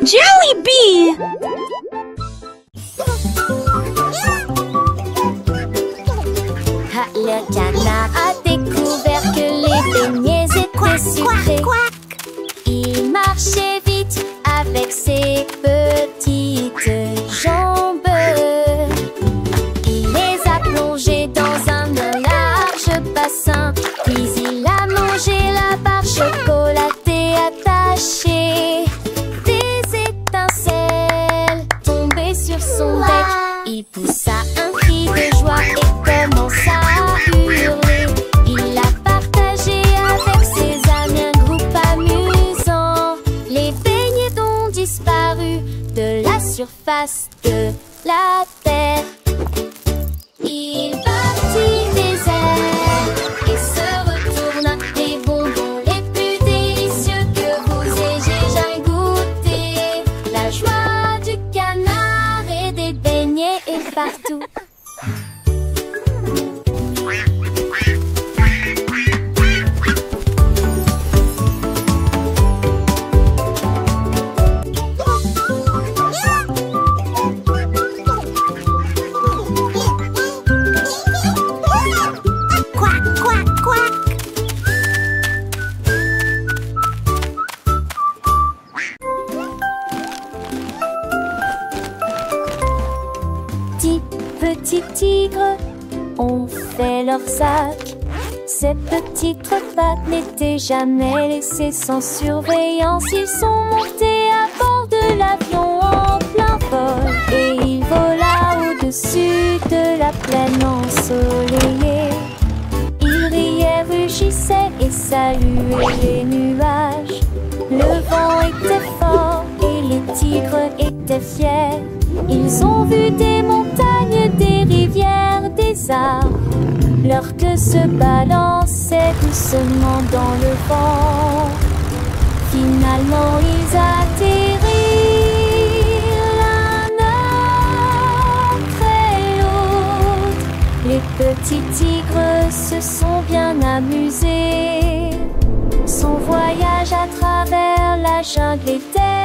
Jollibee! Le canard a découvert que les beignets étaient sucrés. Il marchait vite avec ses petites jambes. Il les a plongés dans un large bassin. Puis il a mangé la barre chocolatée attachée. Des étincelles tombaient sur son bec. Il poussa un cri de joie et commença à hurler. Il l'a partagé avec ses amis, un groupe amusant. Les beignets ont disparu de la surface de la terre. Il battit des ailes et se retourna. Les bonbons les plus délicieux que vous ayez jamais goûté. La joie du canard et des beignets est partout. Petits tigres ont fait leur sac. Ces petites pattes n'étaient jamais laissées sans surveillance. Ils sont montés à bord de l'avion en plein vol. Et il vola au-dessus de la plaine ensoleillée. Il riait, rugissait et saluait les nuages. Le vent était fort et les tigres étaient fiers. Ils ont vu des montagnes, des rivières, des arbres. Leur queue se balançait doucement dans le vent. Finalement, ils atterrirent l'un après l'autre. Les petits tigres se sont bien amusés. Son voyage à travers la jungle est terminé.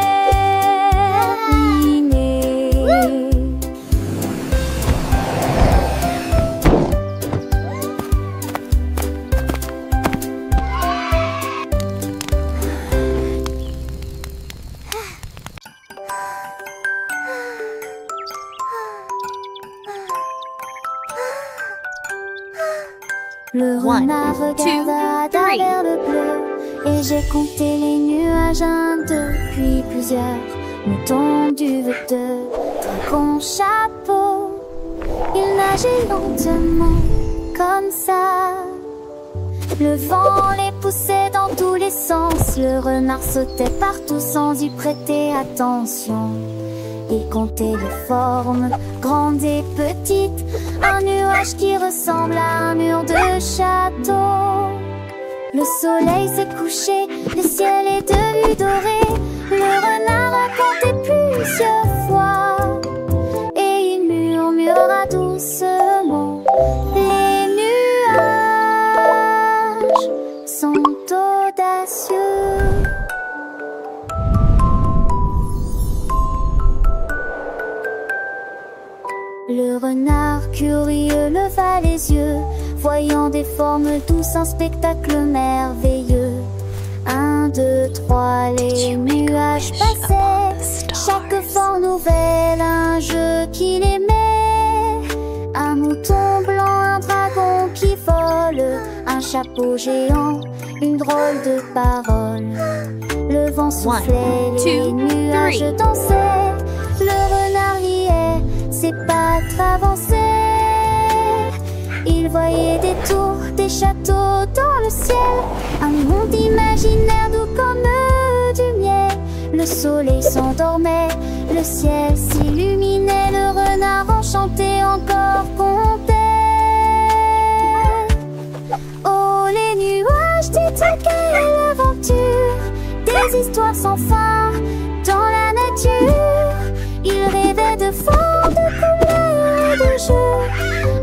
Le renard regarda à travers le bleu. Et j'ai compté les nuages, 1, 2, puis plusieurs moutons duveteux, dragons, chapeau. Il nageait lentement, comme ça. Le vent les poussait dans tous les sens. Le renard sautait partout sans y prêter attention. Il comptait les formes, grandes et petites. Un nuage qui ressemble à un mur de château. Le soleil s'est couché, le ciel est devenu doré. Le renard a compté plusieurs fois. Et il murmura doucement: les nuages sont audacieux. Le renard curieux leva les yeux, voyant des formes douces, un spectacle merveilleux. 1, 2, 3, les nuages passaient, chaque forme nouvelle, un jeu qu'il aimait. Un mouton blanc, un dragon qui vole, un chapeau géant, une drôle de parole. Le vent soufflait, les nuages dansaient, le renard riait, ses pattes avançaient. Il voyait des tours, des châteaux dans le ciel, un monde imaginaire doux comme du miel. Le soleil s'endormait, le ciel s'illuminait, le renard enchanté encore comptait. Oh les nuages, dites quelle aventure, des histoires sans fin dans la nature. Il rêvait de formes, de couleurs et de jeux.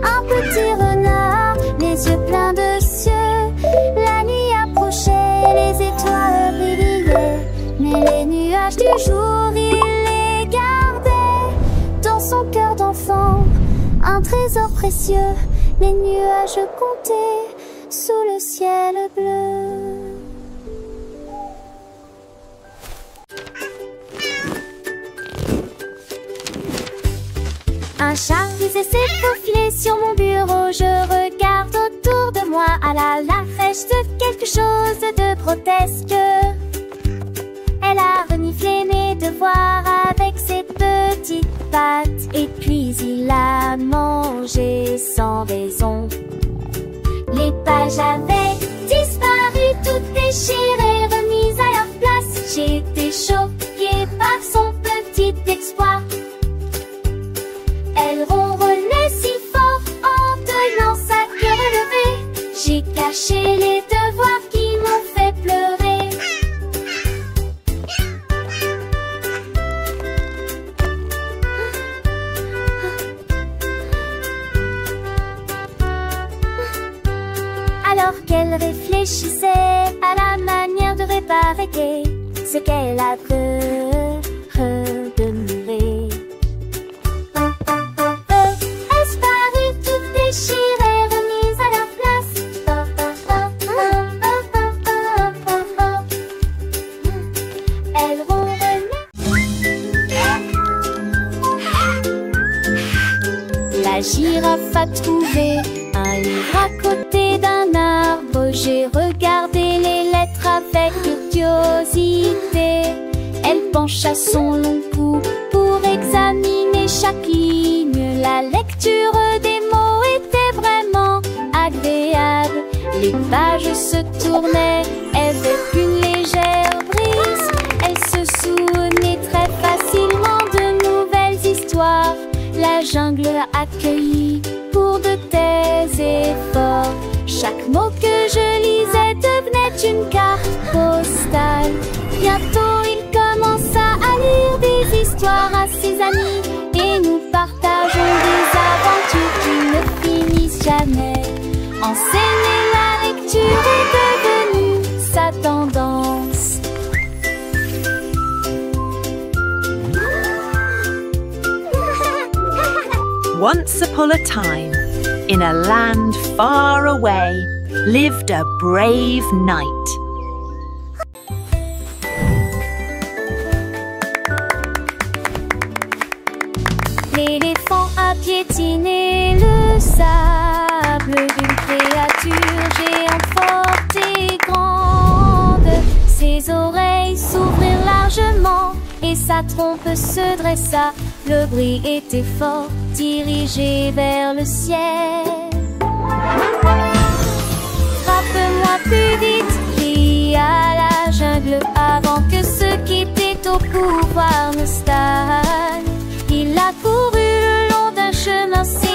Un petit renard, les yeux pleins de cieux. La nuit approchait, les étoiles brillaient, mais les nuages nuages du jour, il les gardait dans son cœur d'enfant. Un trésor précieux, les nuages comptaient sous le ciel bleu. Un chat disait s'est faufilé sur mon bureau. Je regarde autour de moi à la fraîche de quelque chose de grotesque. Elle a reniflé mes devoirs avec ses petites pattes, et puis il a mangé sans raison. Les pages avaient disparu, toutes déchirées, remises à leur place. J'étais choquée par son petit exploit. Elle ronronnait si fort en tenant sa queue relevée. J'ai caché les devoirs qui m'ont fait pleurer. Alors qu'elle réfléchissait à la manière de réparer ce qu'elle a demeuré. Déchirées, remises à leur place. Elles ronronnait. La girafe a trouvé un livre à côté d'un arbre. J'ai regardé les lettres avec curiosité. Elle pencha son long cou pour examiner chaque ligne. La lecture des mots était vraiment agréable. Les pages se tournaient avec une légère brise. Elle se souvenait très facilement de nouvelles histoires. La jungle a accueilli pour de tels efforts. Chaque mot que je lisais devenait une carte postale. Bientôt il commença à lire des histoires à ses amis, et nous partageons des aventures qui ne finissent jamais. Enseigner la lecture est devenue sa tendance. Once upon a time, in a land far away, lived a brave knight. L'éléphant a piétiné le sable d'une créature géante forte et grande. Ses oreilles s'ouvrirent largement et sa trompe se dressa. Le bruit était fort, dirigé vers le ciel. Frappe-moi plus vite, cria la jungle, avant que ceux qui étaient au pouvoir ne stagnent. Il a couru le long d'un chemin si